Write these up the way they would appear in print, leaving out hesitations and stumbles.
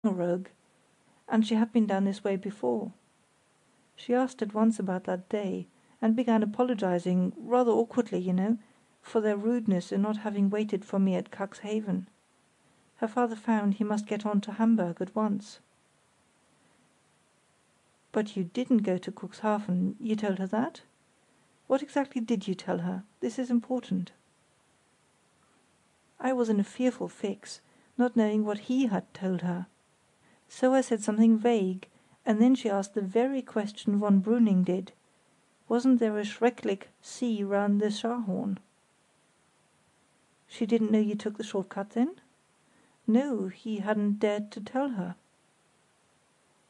a rogue, and she had been down this way before. She asked at once about that day, and began apologizing, rather awkwardly, you know, for their rudeness in not having waited for me at Cuxhaven. Her father found he must get on to Hamburg at once. But you didn't go to Cuxhaven, you told her that? What exactly did you tell her? This is important. I was in a fearful fix, not knowing what he had told her. So I said something vague, and then she asked the very question von Brüning did. Wasn't there a schrecklich sea round the Scharhorn? She didn't know you took the short cut then? No, he hadn't dared to tell her.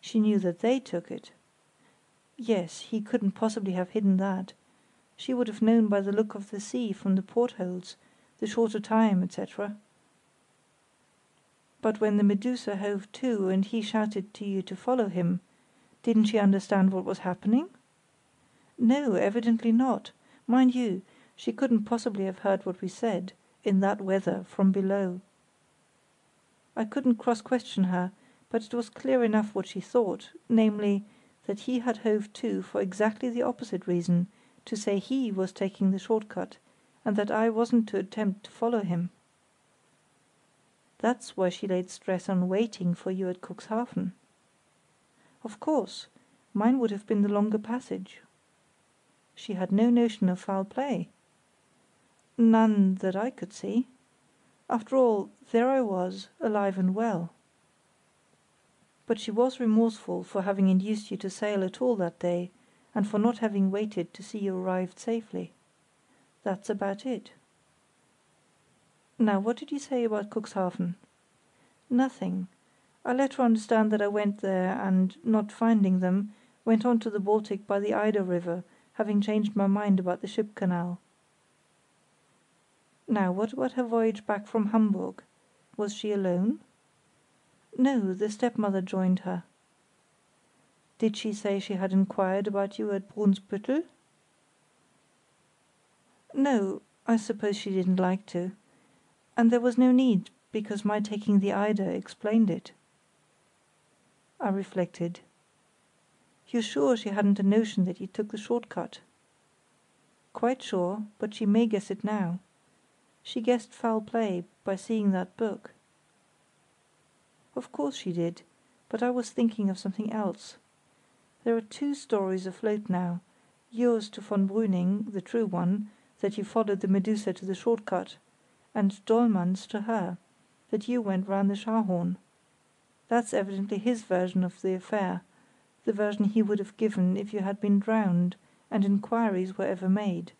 She knew that they took it. Yes, he couldn't possibly have hidden that. She would have known by the look of the sea from the portholes, the shorter time, etc. But when the Medusa hove to and he shouted to you to follow him, didn't she understand what was happening? No, evidently not. Mind you, she couldn't possibly have heard what we said, in that weather, from below. I couldn't cross-question her, but it was clear enough what she thought, namely, that he had hove to for exactly the opposite reason, to say he was taking the short cut, and that I wasn't to attempt to follow him. That's why she laid stress on waiting for you at Cuxhaven. Of course, mine would have been the longer passage. She had no notion of foul play. None that I could see. After all, there I was, alive and well. But she was remorseful for having induced you to sail at all that day, and for not having waited to see you arrived safely. That's about it. Now, what did you say about Cuxhaven? Nothing. I let her understand that I went there, and, not finding them, went on to the Baltic by the Eider River, having changed my mind about the ship canal. Now, what about her voyage back from Hamburg? Was she alone? No, the stepmother joined her. Did she say she had inquired about you at Brunsbüttel? No, I suppose she didn't like to. And there was no need, because my taking the Eider explained it. I reflected. You're sure she hadn't a notion that you took the short cut? Quite sure, but she may guess it now. She guessed foul play by seeing that book. Of course she did, but I was thinking of something else. There are two stories afloat now, yours to von Brüning, the true one, that you followed the Medusa to the short cut, and Dollmann's to her, that you went round the Scharhorn. That's evidently his version of the affair, the version he would have given if you had been drowned and inquiries were ever made,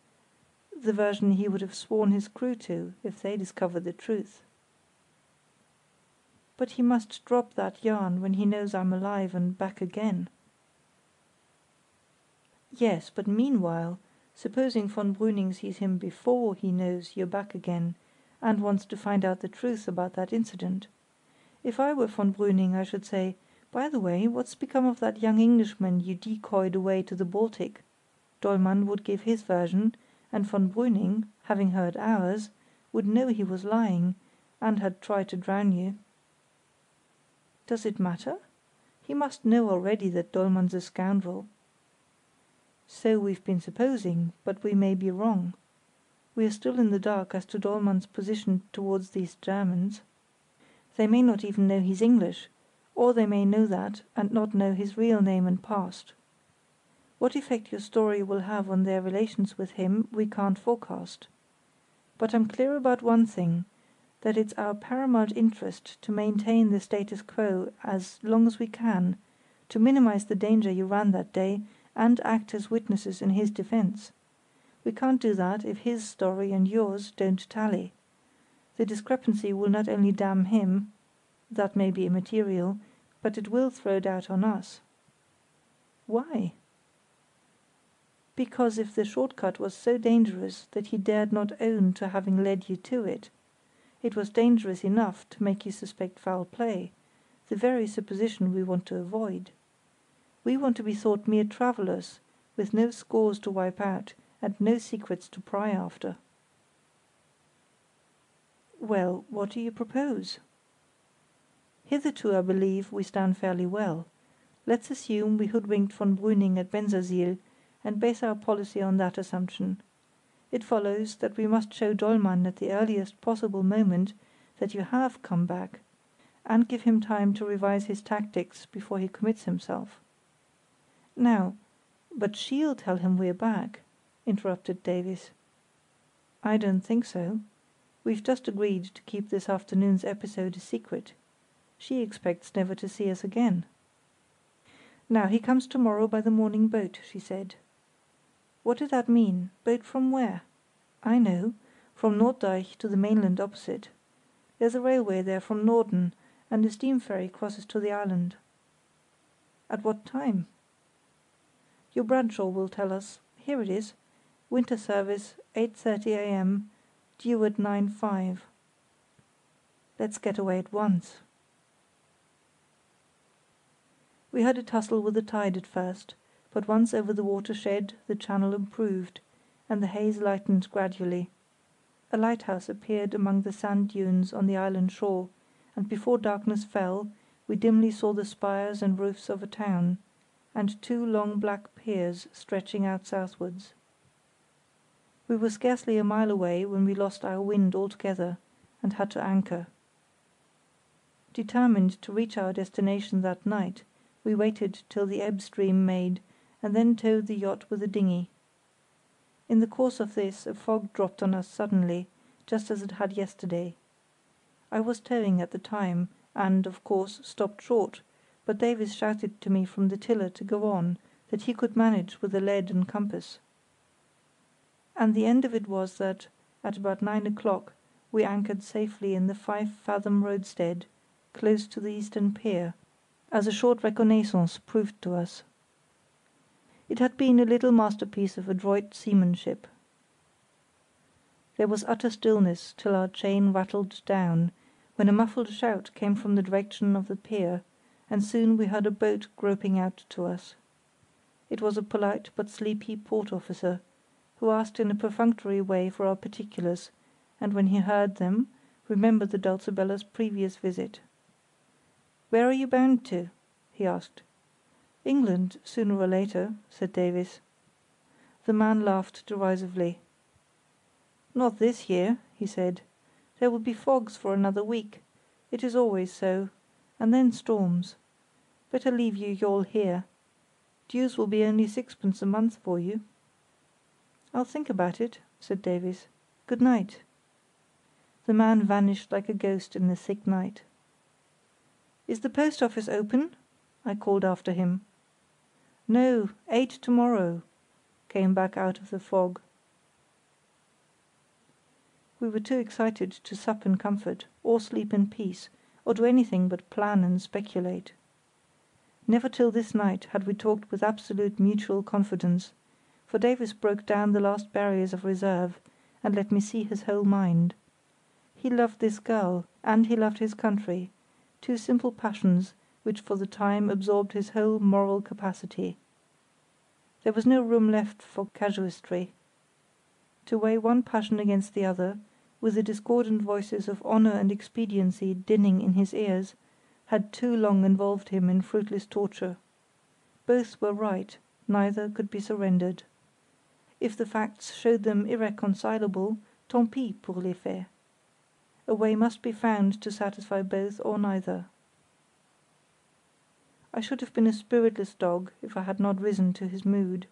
the version he would have sworn his crew to if they discovered the truth. But he must drop that yarn when he knows I'm alive and back again. Yes, but meanwhile, supposing von Brüning sees him before he knows you're back again, and wants to find out the truth about that incident. If I were von Brüning, I should say, by the way, what's become of that young Englishman you decoyed away to the Baltic? Dollmann would give his version, and von Brüning, having heard ours, would know he was lying, and had tried to drown you. Does it matter? He must know already that Dollmann's a scoundrel. So we've been supposing, but we may be wrong. We are still in the dark as to Dollmann's position towards these Germans. They may not even know he's English, or they may know that and not know his real name and past. What effect your story will have on their relations with him we can't forecast. But I'm clear about one thing, that it's our paramount interest to maintain the status quo as long as we can, to minimize the danger you ran that day, and act as witnesses in his defense. We can't do that if his story and yours don't tally. The discrepancy will not only damn him, that may be immaterial, but it will throw doubt on us. Why? Because if the short cut was so dangerous that he dared not own to having led you to it, it was dangerous enough to make you suspect foul play, the very supposition we want to avoid. We want to be thought mere travellers, with no scores to wipe out, and no secrets to pry after. Well, what do you propose? Hitherto, I believe, we stand fairly well. Let's assume we hoodwinked von Brüning at Bensersiel, and base our policy on that assumption. It follows that we must show Dollmann at the earliest possible moment that you have come back, and give him time to revise his tactics before he commits himself. Now, but she'll tell him we're back, interrupted Davies. I don't think so. We've just agreed to keep this afternoon's episode a secret. She expects never to see us again. Now he comes tomorrow by the morning boat, she said. What did that mean? Boat from where? I know. From Norddeich to the mainland opposite. There's a railway there from Norden, and a steam ferry crosses to the island. At what time? Your Bradshaw will tell us. Here it is. Winter service, 8:30 a.m., due at 9:05. Let's get away at once. We had a tussle with the tide at first, but once over the watershed the channel improved, and the haze lightened gradually. A lighthouse appeared among the sand dunes on the island shore, and before darkness fell we dimly saw the spires and roofs of a town, and two long black piers stretching out southwards. We were scarcely a mile away when we lost our wind altogether, and had to anchor. Determined to reach our destination that night, we waited till the ebb stream made, and then towed the yacht with the dinghy. In the course of this a fog dropped on us suddenly, just as it had yesterday. I was towing at the time, and, of course, stopped short, but Davies shouted to me from the tiller to go on, that he could manage with the lead and compass. And the end of it was that, at about 9 o'clock, we anchored safely in the 5-fathom roadstead, close to the eastern pier, as a short reconnaissance proved to us. It had been a little masterpiece of adroit seamanship. There was utter stillness till our chain rattled down, when a muffled shout came from the direction of the pier, and soon we heard a boat groping out to us. It was a polite but sleepy port officer, who asked in a perfunctory way for our particulars, and when he heard them, remembered the Dulcibella's previous visit. "Where are you bound to?" he asked. "England, sooner or later," said Davies. The man laughed derisively. "Not this year," he said. "There will be fogs for another week. It is always so. And then storms. Better leave your yawl here. Dues will be only 6d. a month for you." "I'll think about it," said Davies. "Good night." The man vanished like a ghost in the thick night. "Is the post office open?" I called after him. "No, 8 tomorrow," came back out of the fog. We were too excited to sup in comfort, or sleep in peace, or do anything but plan and speculate. Never till this night had we talked with absolute mutual confidence, for Davies broke down the last barriers of reserve, and let me see his whole mind. He loved this girl, and he loved his country, two simple passions which for the time absorbed his whole moral capacity. There was no room left for casuistry. To weigh one passion against the other, with the discordant voices of honour and expediency dinning in his ears, had too long involved him in fruitless torture. Both were right, neither could be surrendered. If the facts showed them irreconcilable, tant pis pour les faits. A way must be found to satisfy both or neither. I should have been a spiritless dog if I had not risen to his mood.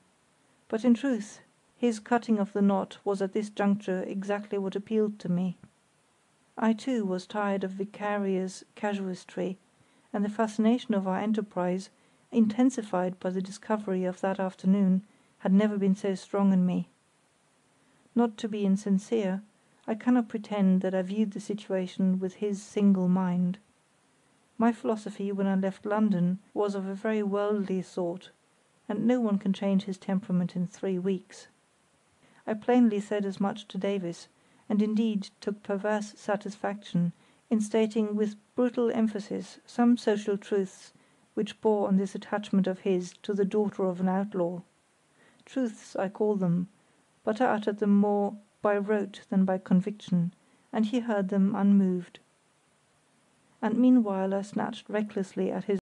But in truth, his cutting of the knot was at this juncture exactly what appealed to me. I too was tired of vicarious casuistry, and the fascination of our enterprise, intensified by the discovery of that afternoon, had never been so strong in me. Not to be insincere, I cannot pretend that I viewed the situation with his single mind. My philosophy when I left London was of a very worldly sort, and no one can change his temperament in 3 weeks. I plainly said as much to Davies, and indeed took perverse satisfaction in stating with brutal emphasis some social truths which bore on this attachment of his to the daughter of an outlaw. Truths I call them, but I uttered them more by rote than by conviction, and he heard them unmoved. and meanwhile I snatched recklessly at his